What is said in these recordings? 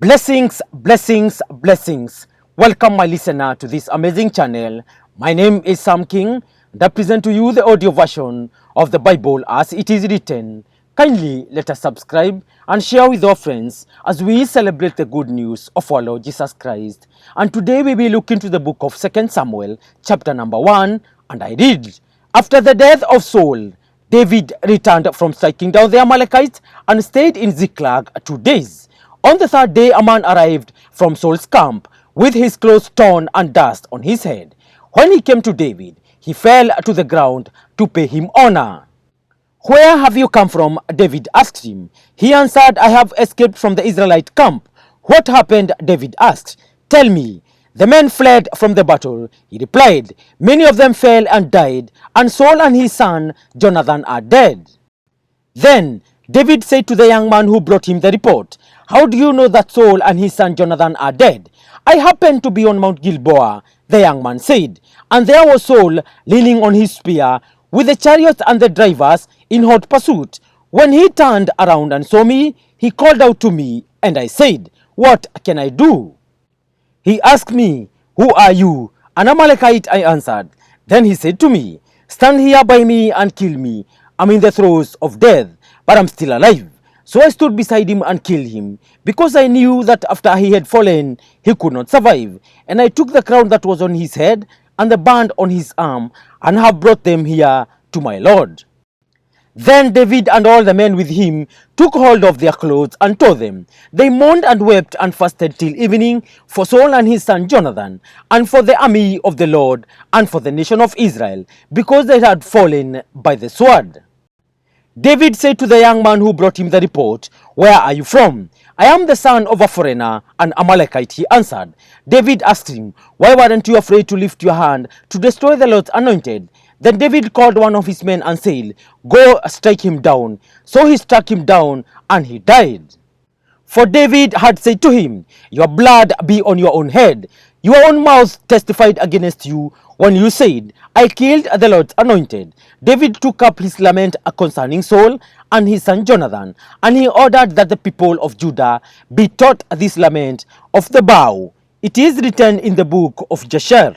Blessings, blessings, blessings. Welcome, my listener, to this amazing channel. My name is Sam King, and I present to you the audio version of the Bible as it is written. Kindly let us subscribe and share with our friends as we celebrate the good news of our Lord Jesus Christ. And today we will look into the book of 2 Samuel, chapter number 1, and I read, After the death of Saul, David returned from striking down the Amalekites and stayed in Ziklag 2 days. On the third day, a man arrived from Saul's camp with his clothes torn and dust on his head. When he came to David, he fell to the ground to pay him honor. "Where have you come from?" David asked him. He answered, "I have escaped from the Israelite camp." "What happened?" David asked. "Tell me." "The men fled from the battle," he replied. "Many of them fell and died, and Saul and his son Jonathan are dead." Then David said to the young man who brought him the report, "How do you know that Saul and his son Jonathan are dead?" "I happened to be on Mount Gilboa," the young man said, "and there was Saul leaning on his spear with the chariots and the drivers in hot pursuit. When he turned around and saw me, he called out to me, and I said, 'What can I do?' He asked me, 'Who are you?' 'An Amalekite,' I answered. Then he said to me, 'Stand here by me and kill me. I'm in the throes of death, but I'm still alive.' So I stood beside him and killed him, because I knew that after he had fallen, he could not survive. And I took the crown that was on his head and the band on his arm, and have brought them here to my Lord." Then David and all the men with him took hold of their clothes and tore them. They mourned and wept and fasted till evening for Saul and his son Jonathan, and for the army of the Lord, and for the nation of Israel, because they had fallen by the sword. David said to the young man who brought him the report, "Where are you from?" "I am the son of a foreigner, an Amalekite," he answered. David asked him, "Why weren't you afraid to lift your hand to destroy the Lord's anointed?" Then David called one of his men and said, "Go strike him down." So he struck him down, and he died. For David had said to him, "Your blood be on your own head. Your own mouth testified against you when you said, 'I killed the Lord's anointed.'" David took up his lament concerning Saul and his son Jonathan, and he ordered that the people of Judah be taught this lament of the bow. It is written in the book of Jasher.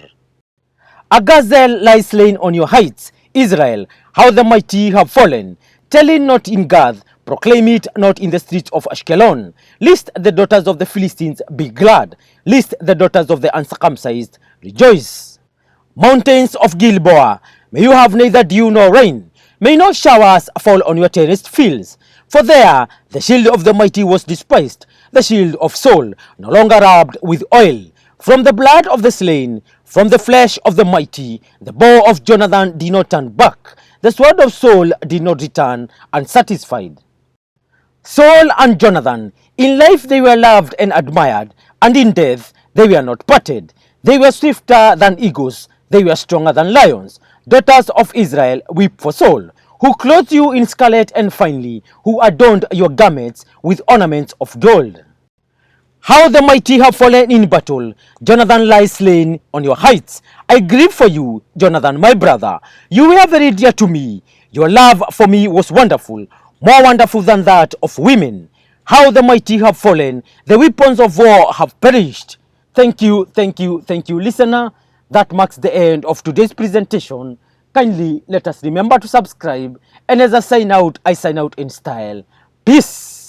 "A gazelle lies slain on your heights, Israel, how the mighty have fallen. Tell it not in Gath, proclaim it not in the streets of Ashkelon, lest the daughters of the Philistines be glad, lest the daughters of the uncircumcised rejoice. Mountains of Gilboa, may you have neither dew nor rain. May no showers fall on your terraced fields. For there the shield of the mighty was despised, the shield of Saul, no longer rubbed with oil. From the blood of the slain, from the flesh of the mighty, the bow of Jonathan did not turn back, the sword of Saul did not return unsatisfied." Saul and Jonathan, in life they were loved and admired, and in death they were not parted. They were swifter than eagles, they were stronger than lions. Daughters of Israel, weep for Saul, who clothed you in scarlet and finely, who adorned your garments with ornaments of gold. How the mighty have fallen in battle. Jonathan lies slain on your heights. I grieve for you, Jonathan, my brother. You were very dear to me. Your love for me was wonderful, more wonderful than that of women. How the mighty have fallen. The weapons of war have perished. Thank you, listener. That marks the end of today's presentation. Kindly let us remember to subscribe. And as I sign out in style. Peace.